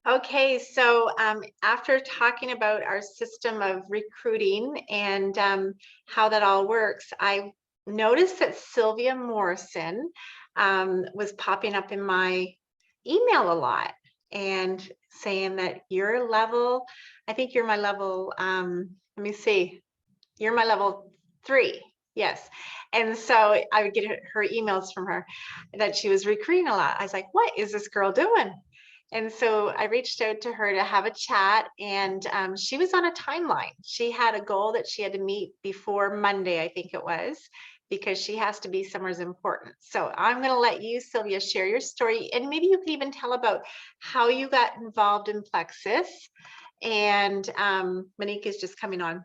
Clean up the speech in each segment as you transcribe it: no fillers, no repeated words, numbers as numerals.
Okay, so after talking about our system of recruiting and how that all works, I noticed that Sylvia Morrison was popping up in my email a lot and saying that you're level, I think you're my level, let me see, you're my level 3. Yes. And so I would get her emails from her that she was recruiting a lot. I was like, what is this girl doing? And so I reached out to her to have a chat, and she was on a timeline. She had a goal that she had to meet before Monday, I think it was, because she has to be somewhere important. So I'm going to let you, Sylvia, share your story, and maybe you can even tell about how you got involved in Plexus. And Monique is just coming on.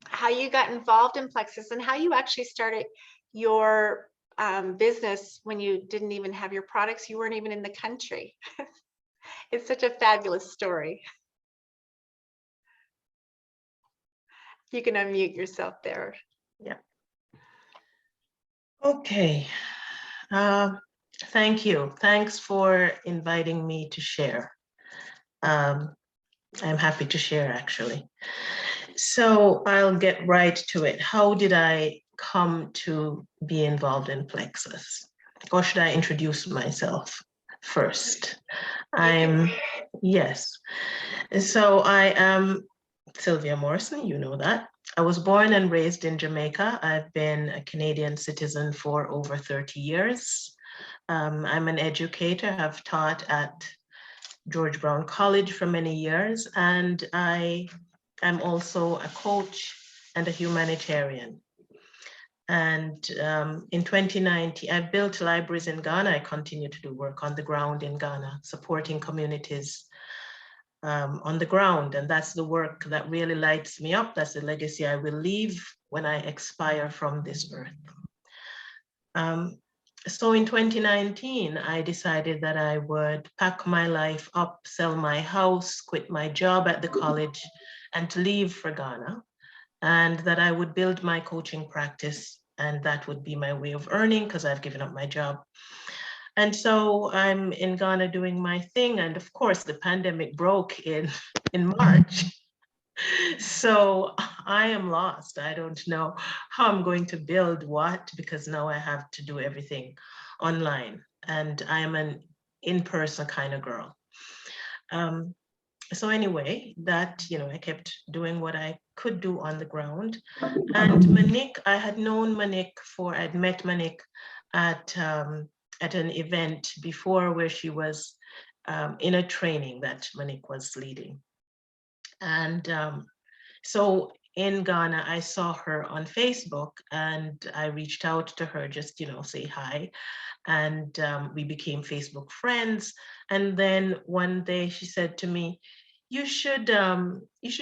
How you got involved in Plexus and how you actually started your business when you didn't even have your products. You weren't even in the country. It's such a fabulous story. You can unmute yourself there. Yeah. Okay. Thank you. Thanks for inviting me to share. I'm happy to share, actually. So I'll get right to it. How did I come to be involved in Plexus? Or should I introduce myself first? Yes. So I am Sylvia Morrison, you know that. I was born and raised in Jamaica. I've been a Canadian citizen for over 30 years. I'm an educator. I've taught at George Brown College for many years, and I am also a coach and a humanitarian. And in 2019, I've built libraries in Ghana. I continue to do work on the ground in Ghana, supporting communities on the ground. And that's the work that really lights me up. That's the legacy I will leave when I expire from this earth. So in 2019, I decided that I would pack my life up, sell my house, quit my job at the college, and to leave for Ghana, and that I would build my coaching practice, and that would be my way of earning because I've given up my job. And so I'm in Ghana doing my thing, and of course the pandemic broke in March. So I am lost. I don't know how I'm going to build what, because now I have to do everything online, and I am an in-person kind of girl. So anyway, that, I kept doing what I could do on the ground. And Monique, I had known Monique I'd met Monique at an event before where she was in a training that Monique was leading. And so in Ghana, I saw her on Facebook, and I reached out to her just, say hi. And we became Facebook friends. And then one day she said to me, you should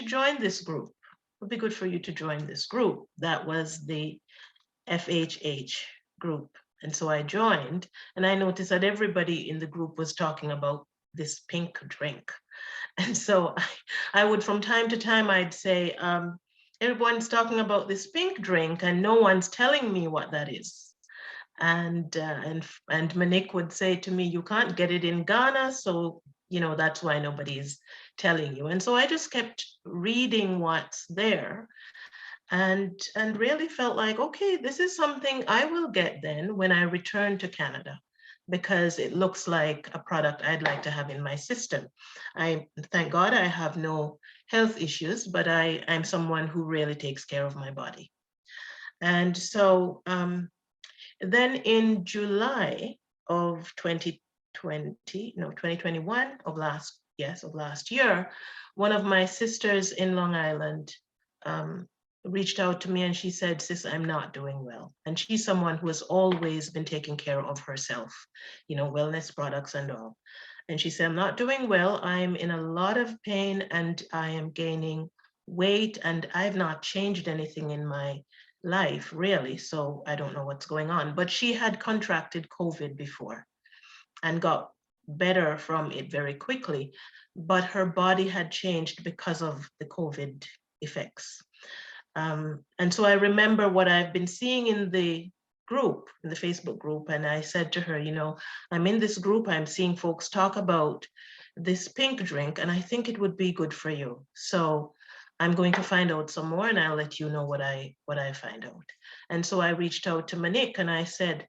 join this group. It would be good for you to join this group. That was the FHH group. And so I joined, and I noticed that everybody in the group was talking about this pink drink. And so I would, from time to time, I'd say, everyone's talking about this pink drink and no one's telling me what that is. And Monique would say to me, you can't get it in Ghana, so that's why nobody's telling you. And so I just kept reading what's there, and really felt like, okay, this is something I will get then when I return to Canada, because it looks like a product I'd like to have in my system. Thank God I have no health issues, but I'm someone who really takes care of my body. And so then in July of 2021 of last year, one of my sisters in Long Island reached out to me, and she said, sis, I'm not doing well. And she's someone who has always been taking care of herself, wellness products and all. And she said, I'm not doing well. I'm in a lot of pain and I am gaining weight, and I've not changed anything in my life, really. So I don't know what's going on. But she had contracted COVID before and got better from it very quickly. But her body had changed because of the COVID effects. And so I remember what I've been seeing in the group, in the Facebook group, and I said to her, you know, I'm in this group, I'm seeing folks talk about this pink drink, and I think it would be good for you. So I'm going to find out some more, and I'll let you know what I find out. And so I reached out to Monique, and I said,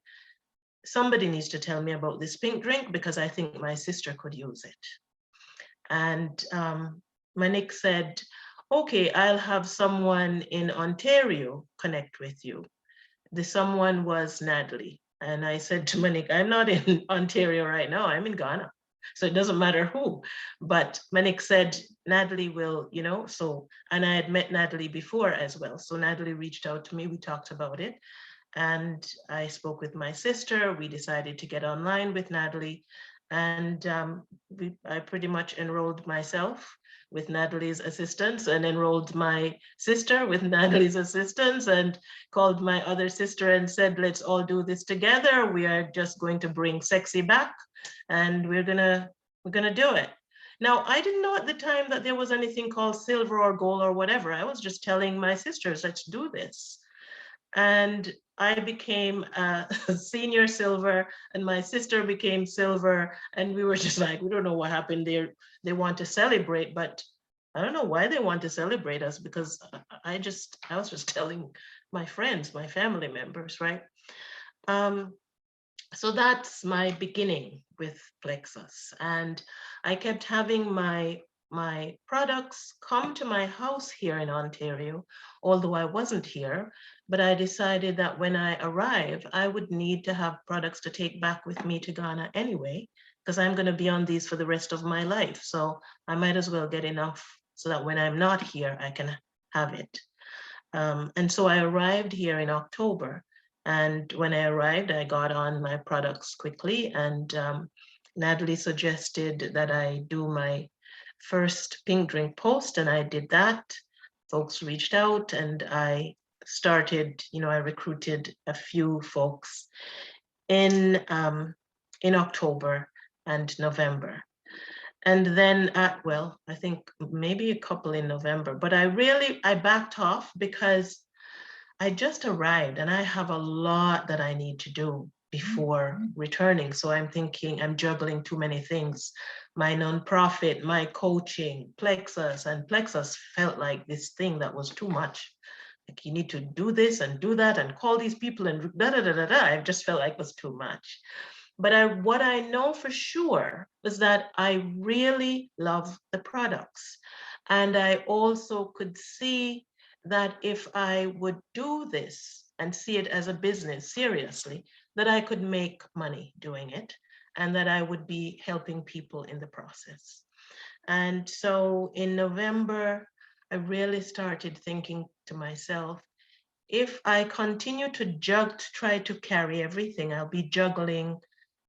somebody needs to tell me about this pink drink because I think my sister could use it. And Monique said, okay, I'll have someone in Ontario connect with you. The someone was Natalie. And I said to Monique, I'm not in Ontario right now, I'm in Ghana. So it doesn't matter who. But Monique said, Natalie will, you know, so, and I had met Natalie before as well. So Natalie reached out to me, we talked about it. And I spoke with my sister, we decided to get online with Natalie. And I pretty much enrolled myself with Natalie's assistance and enrolled my sister with Natalie's assistance and called my other sister and said, let's all do this together. We are just going to bring sexy back and we're gonna do it. Now, I didn't know at the time that there was anything called silver or gold or whatever. I was just telling my sisters, let's do this. And I became a senior silver and my sister became silver. And we were just like, we don't know what happened there. They want to celebrate, but I don't know why they want to celebrate us because I was just telling my friends, my family members, right? So that's my beginning with Plexus. And I kept having my products come to my house here in Ontario, although I wasn't here, but I decided that when I arrive, I would need to have products to take back with me to Ghana anyway, because I'm going to be on these for the rest of my life. So I might as well get enough so that when I'm not here, I can have it. And so I arrived here in October. And when I arrived, I got on my products quickly. And Natalie suggested that I do my first pink drink post, and I did that. Folks reached out and I started, you know, I recruited a few folks in October and November. And then, well, I think maybe a couple in November, but I backed off because I just arrived and I have a lot that I need to do before returning. So I'm thinking I'm juggling too many things. My nonprofit, my coaching, Plexus, and Plexus felt like this thing that was too much. Like you need to do this and do that and call these people and da da da da da. I just felt like it was too much. But what I know for sure is that I really love the products. And I also could see that if I would do this and see it as a business seriously, that I could make money doing it and that I would be helping people in the process. And so in November, I really started thinking to myself, if I continue to try to carry everything, I'll be juggling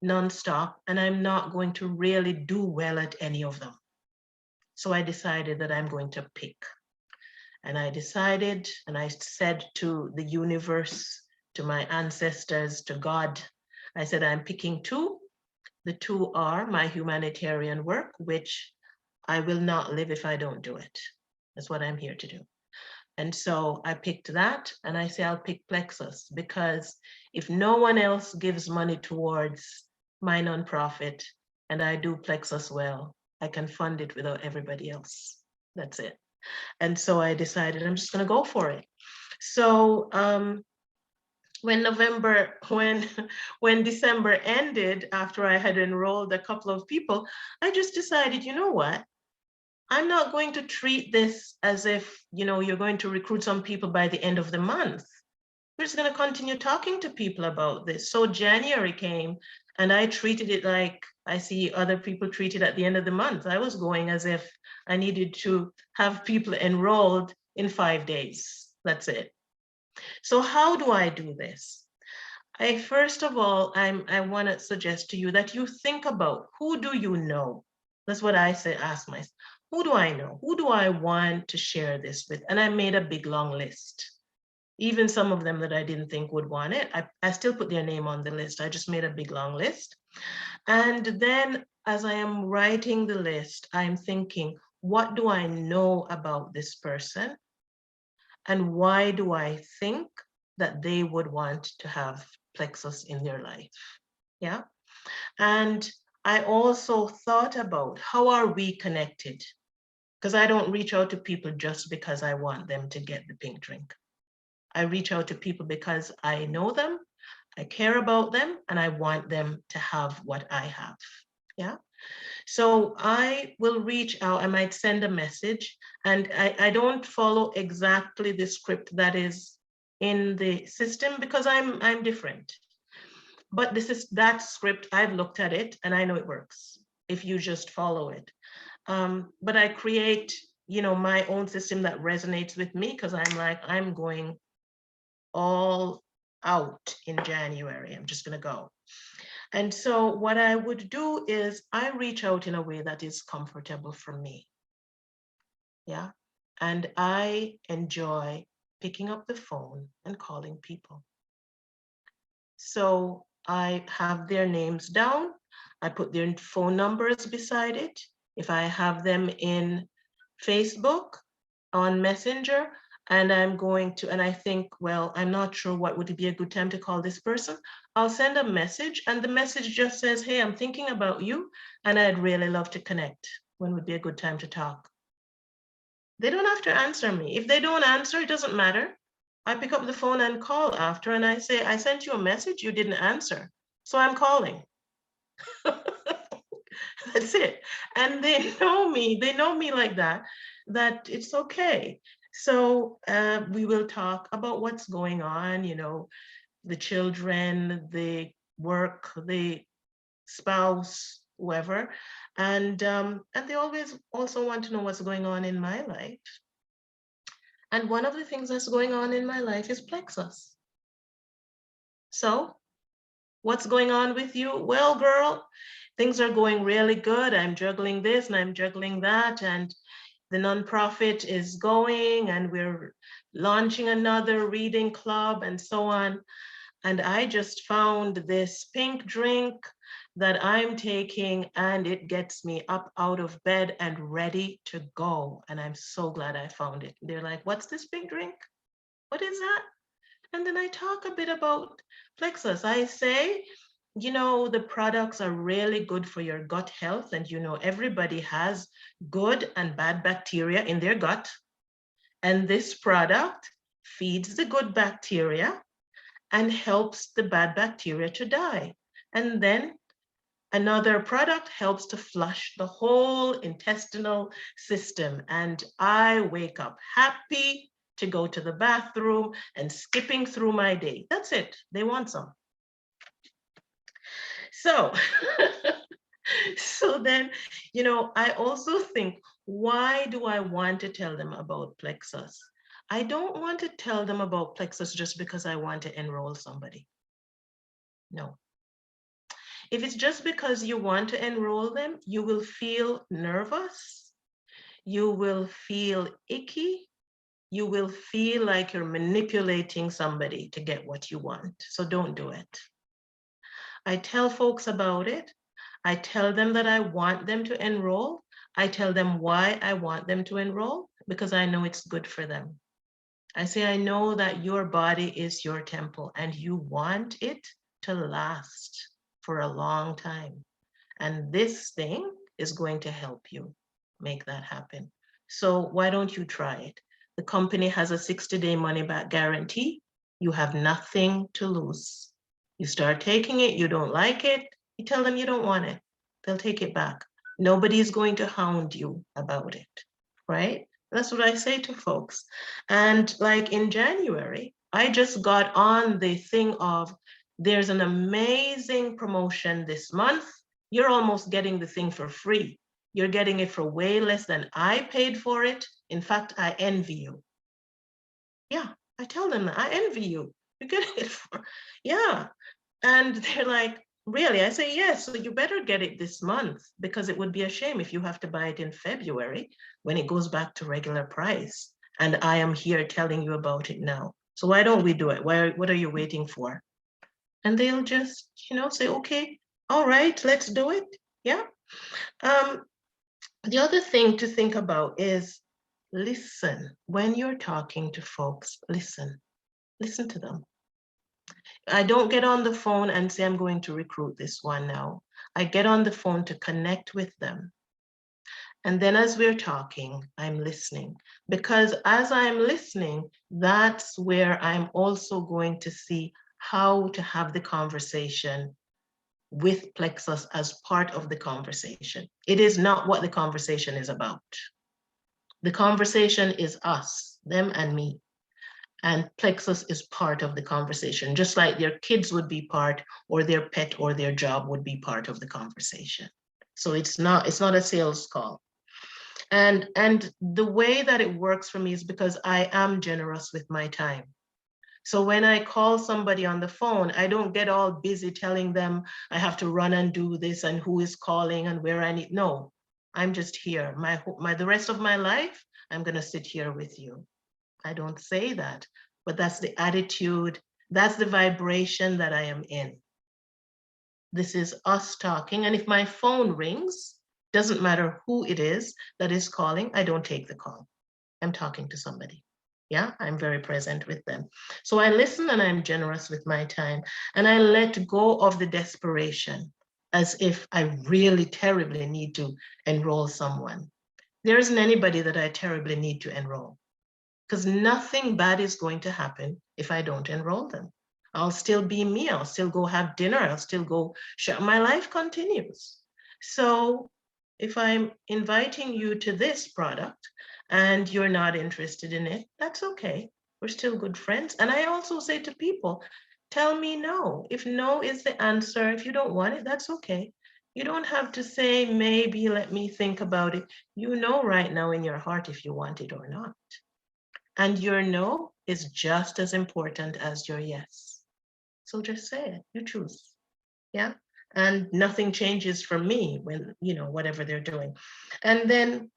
nonstop and I'm not going to really do well at any of them. So I decided that I'm going to pick. And I decided, and I said to the universe, to my ancestors, to God, I said, I'm picking two. The two are my humanitarian work, which I will not live if I don't do it. That's what I'm here to do. And so I picked that, and I say I'll pick Plexus because if no one else gives money towards my nonprofit and I do Plexus well, I can fund it without everybody else. That's it. And so I decided I'm just going to go for it. So when December ended, after I had enrolled a couple of people, I just decided, you know what? I'm not going to treat this as if, you know, you're going to recruit some people by the end of the month. We're just going to continue talking to people about this. So January came and I treated it like I see other people treat it at the end of the month. I was going as if I needed to have people enrolled in 5 days. That's it. So how do I do this? First of all, I want to suggest to you that you think about who do you know? That's what I say, ask myself. Who do I know? Who do I want to share this with? And I made a big long list. Even some of them that I didn't think would want it, I still put their name on the list. I just made a big long list. And then as I am writing the list, I'm thinking, what do I know about this person? And why do I think that they would want to have plexus in their life. Yeah. And I also thought about how are we connected? Because I don't reach out to people just because I want them to get the pink drink. I reach out to people because I know them, I care about them, and I want them to have what I have. Yeah. So I will reach out, I might send a message, and I don't follow exactly the script that is in the system because I'm different. But this is that script, I've looked at it and I know it works if you just follow it. But I create, my own system that resonates with me because I'm going all out in January. I'm just going to go. And so what I would do is I reach out in a way that is comfortable for me. Yeah. And I enjoy picking up the phone and calling people. So I have their names down. I put their phone numbers beside it. If I have them in Facebook, on Messenger, and I think, well, I'm not sure what would be a good time to call this person. I'll send a message, and the message just says, hey, I'm thinking about you, and I'd really love to connect. When would be a good time to talk? They don't have to answer me. If they don't answer, it doesn't matter. I pick up the phone and call after, and I say, I sent you a message, you didn't answer, so I'm calling. That's it. And they know me like that it's okay. So we will talk about what's going on, the children, the work, the spouse, whoever. And they always also want to know what's going on in my life. And one of the things that's going on in my life is plexus. So what's going on with you? Well, girl, things are going really good. I'm juggling this and I'm juggling that. And the nonprofit is going and we're launching another reading club and so on. And I just found this pink drink that I'm taking and it gets me up out of bed and ready to go. And I'm so glad I found it. They're like, what's this pink drink? What is that? And then I talk a bit about plexus. I say, the products are really good for your gut health. And, everybody has good and bad bacteria in their gut. And this product feeds the good bacteria and helps the bad bacteria to die. And then another product helps to flush the whole intestinal system. And I wake up happy to go to the bathroom and skipping through my day. That's it. They want some. So, so then, I also think, why do I want to tell them about plexus? I don't want to tell them about plexus just because I want to enroll somebody. No. If it's just because you want to enroll them, you will feel nervous. You will feel icky. You will feel like you're manipulating somebody to get what you want. So don't do it. I tell folks about it. I tell them that I want them to enroll. I tell them why I want them to enroll, because I know it's good for them. I say, I know that your body is your temple and you want it to last for a long time. And this thing is going to help you make that happen. So why don't you try it? The company has a 60-day money-back guarantee. You have nothing to lose. You start taking it, you don't like it, you tell them you don't want it. They'll take it back. Nobody's going to hound you about it, right? That's what I say to folks. And like in January, I just got on the thing of there's an amazing promotion this month. You're almost getting the thing for free. You're getting it for way less than I paid for it. In fact, I envy you. Yeah, I tell them that I envy you. You're getting it for, yeah. And they're like, really? I say, yes, so you better get it this month because it would be a shame if you have to buy it in February when it goes back to regular price. And I am here telling you about it now. So why don't we do it? What are you waiting for? And they'll just, say, okay, all right, let's do it. Yeah. The other thing to think about is listen. When you're talking to folks, listen to them. I don't get on the phone and say, I'm going to recruit this one now. I get on the phone to connect with them. And then as we're talking, I'm listening, because as I'm listening, that's where I'm also going to see how to have the conversation with Plexus as part of the conversation. It is not what the conversation is about. The conversation is us, them and me. And Plexus is part of the conversation, just like their kids would be part, or their pet or their job would be part of the conversation. So it's not a sales call. And the way that it works for me is because I am generous with my time. So when I call somebody on the phone, I don't get all busy telling them I have to run and do this and who is calling and where I need. No, I'm just here. The rest of my life, I'm going to sit here with you. I don't say that, but that's the attitude. That's the vibration that I am in. This is us talking. And if my phone rings, doesn't matter who it is that is calling, I don't take the call. I'm talking to somebody. Yeah, I'm very present with them. So I listen and I'm generous with my time. And I let go of the desperation as if I really terribly need to enroll someone. There isn't anybody that I terribly need to enroll, because nothing bad is going to happen if I don't enroll them. I'll still be me. I'll still go have dinner. I'll still go shop. My life continues. So if I'm inviting you to this product and you're not interested in it, that's okay. We're still good friends. And I also say to people, tell me no. If no is the answer, if you don't want it, that's okay. You don't have to say, maybe let me think about it. You know right now in your heart if you want it or not. And your no is just as important as your yes. So just say it, you choose. Yeah. And nothing changes for me when, whatever they're doing. And then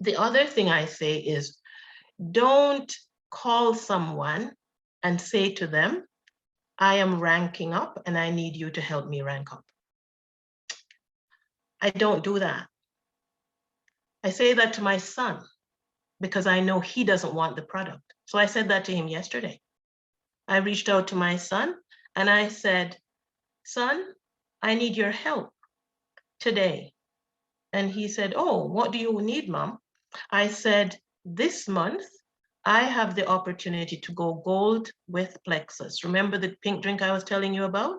the other thing I say is, don't call someone and say to them, I am ranking up and I need you to help me rank up. I don't do that. I say that to my son because I know he doesn't want the product. So I said that to him yesterday. I reached out to my son and I said, son, I need your help today. And he said, oh, what do you need, Mom? I said, this month, I have the opportunity to go gold with Plexus. Remember the pink drink I was telling you about?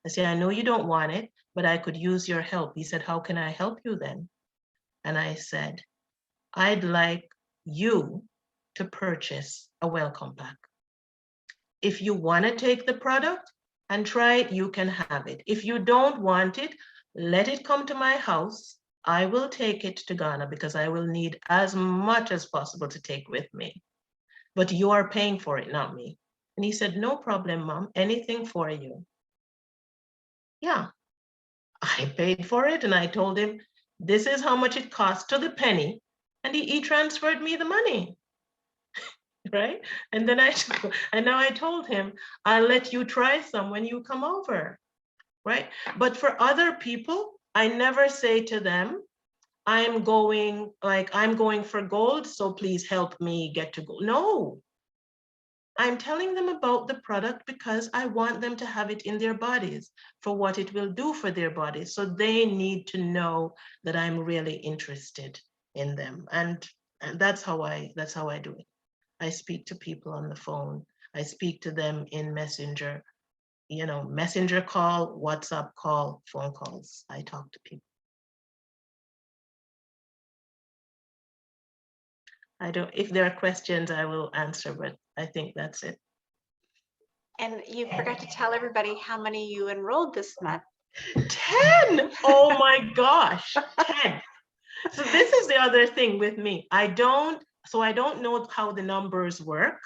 I said, I know you don't want it, but I could use your help. He said, how can I help you then? And I said, I'd like you to purchase a welcome pack. If you want to take the product and try it, you can have it. If you don't want it, let it come to my house. I will take it to Ghana because I will need as much as possible to take with me. But you are paying for it, not me. And he said, no problem, Mom, anything for you. Yeah, I paid for it and I told him, this is how much it costs to the penny. And he transferred me the money. Right? And then now I told him, I'll let you try some when you come over. Right? But for other people, I never say to them, I'm going for gold, so please help me get to gold. No, I'm telling them about the product because I want them to have it in their bodies for what it will do for their bodies. So they need to know that I'm really interested in them. And that's how I do it. I speak to people on the phone. I speak to them in Messenger, Messenger call, WhatsApp call, phone calls. I talk to people. If there are questions, I will answer, but I think that's it. And you forgot to tell everybody how many you enrolled this month. 10. Oh my gosh, 10. So this is the other thing with me. I don't know how the numbers work.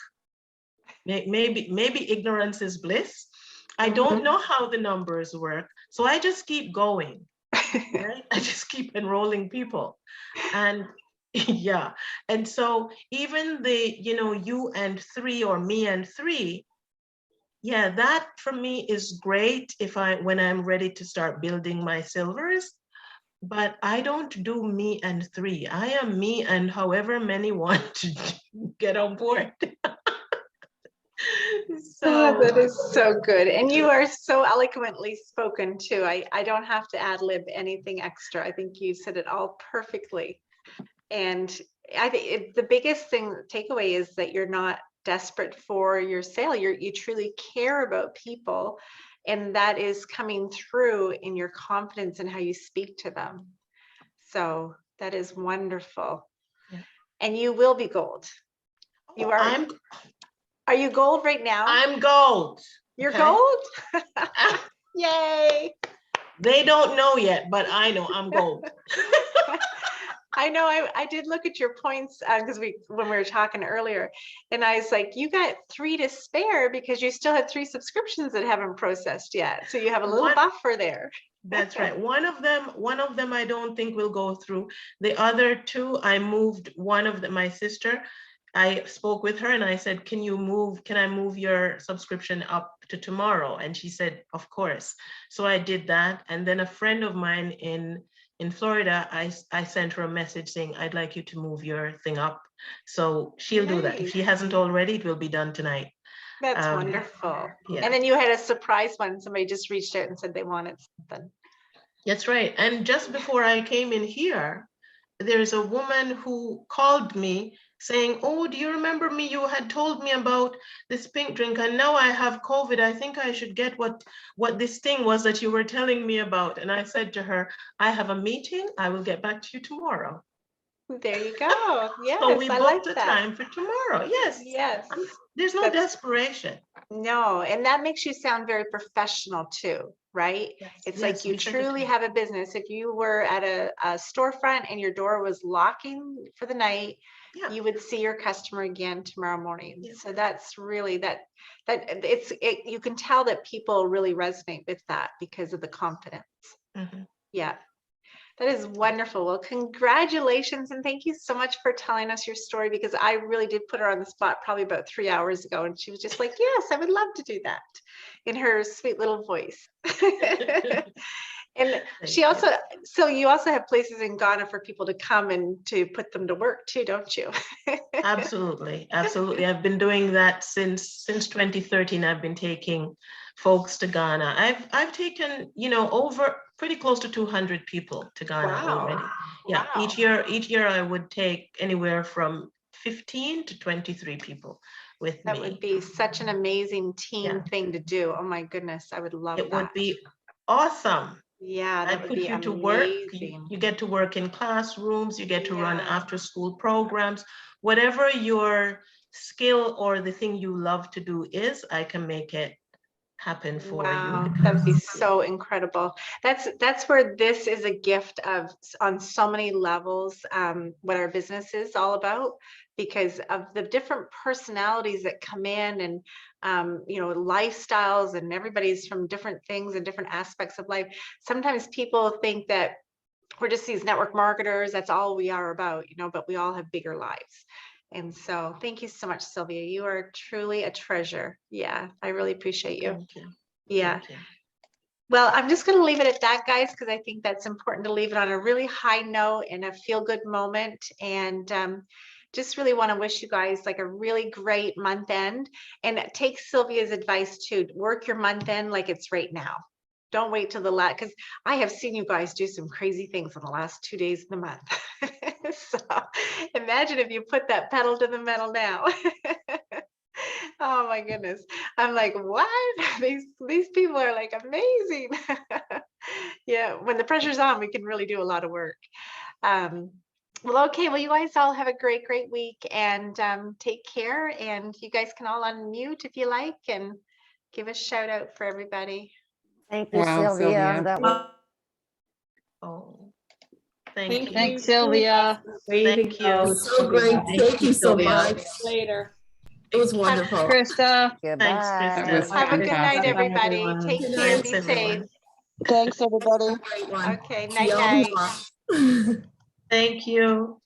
Maybe ignorance is bliss. I don't know how the numbers work. So I just keep going. Right? I just keep enrolling people. And yeah. And so even the, you and 3 or me and 3, yeah, that for me is great when I'm ready to start building my silvers. But I don't do me and 3. I am me and however many want to get on board. So that is so good. And you are so eloquently spoken too. I don't have to ad lib anything extra. I think you said it all perfectly. And I think the biggest thing takeaway is that you're not desperate for your sale. You truly care about people, and that is coming through in your confidence and how you speak to them. So that is wonderful. Yeah. And you will be gold. You are. Are you gold right now? I'm gold. You're okay? gold? Yay. They don't know yet, but I know I'm gold. I know I did look at your points because when we were talking earlier, and I was like, you got 3 to spare because you still have 3 subscriptions that haven't processed yet. So you have a little buffer there. That's right. One of them I don't think will go through. The other 2, I moved one of them, my sister. I spoke with her and I said, can I move your subscription up to tomorrow? And she said, of course. So I did that. And then a friend of mine in Florida, I sent her a message saying, I'd like you to move your thing up. So she'll do that. If she hasn't already, it will be done tonight. That's wonderful. Yeah. And then you had a surprise one. Somebody just reached out and said they wanted something. That's right. And just before I came in here, there's a woman who called me saying, oh, do you remember me? You had told me about this pink drink and now I have COVID. I think I should get what this thing was that you were telling me about. And I said to her, I have a meeting. I will get back to you tomorrow. There you go. Yes, so we I booked like the that. time for tomorrow. Yes. Yes. There's no desperation. No, and that makes you sound very professional too, right? Yes. It's Yes, like you truly have a business. If you were at a storefront and your door was locking for the night, yeah. you would see your customer again tomorrow morning. Yeah. So that's really you can tell that people really resonate with that because of the confidence. Mm-hmm. Yeah. That is wonderful. Well, congratulations. And thank you so much for telling us your story, because I really did put her on the spot probably about 3 hours ago. And she was just like, yes, I would love to do that in her sweet little voice. And she also, so you also have places in Ghana for people to come and to put them to work too, don't you? Absolutely. Absolutely. I've been doing that since 2013. I've been taking folks to Ghana. I've taken, over pretty close to 200 people to Ghana already. Yeah. Wow. Each year I would take anywhere from 15 to 23 people with me. That would be such an amazing team thing to do. Oh my goodness. I would love that. It would be awesome. Yeah, that would be amazing. To work. You get to work in classrooms, you get to run after school programs, whatever your skill or the thing you love to do is, I can make it happen for you. That would be so incredible. That's where this is a gift of on so many levels, what our business is all about, because of the different personalities that come in and lifestyles, and everybody's from different things and different aspects of life. Sometimes people think that we're just these network marketers, that's all we are about, but we all have bigger lives. And so thank you so much, Sylvia. You are truly a treasure. Yeah, I really appreciate you. Thank you. Yeah. Thank you. Well, I'm just going to leave it at that, guys, because I think that's important to leave it on a really high note and a feel-good moment. And just really want to wish you guys like a really great month end, and take Sylvia's advice to work your month end like it's right now. Don't wait till the last, because I have seen you guys do some crazy things in the last 2 days of the month. So imagine if you put that pedal to the metal now. Oh my goodness. I'm like, what? These people are like amazing. Yeah, when the pressure's on, we can really do a lot of work. Well, okay. Well, you guys all have a great week, and take care. And you guys can all unmute if you like and give a shout out for everybody. Thank you, Sylvia. That was Thank you. Thanks, Sylvia. Thank you. So great. Thank you so much. Later. It was wonderful. Krista. Thanks, Krista. Have a good night, everybody. Take care. Be safe. Thanks, everybody. Great one. Okay. Night. Thank Thank you.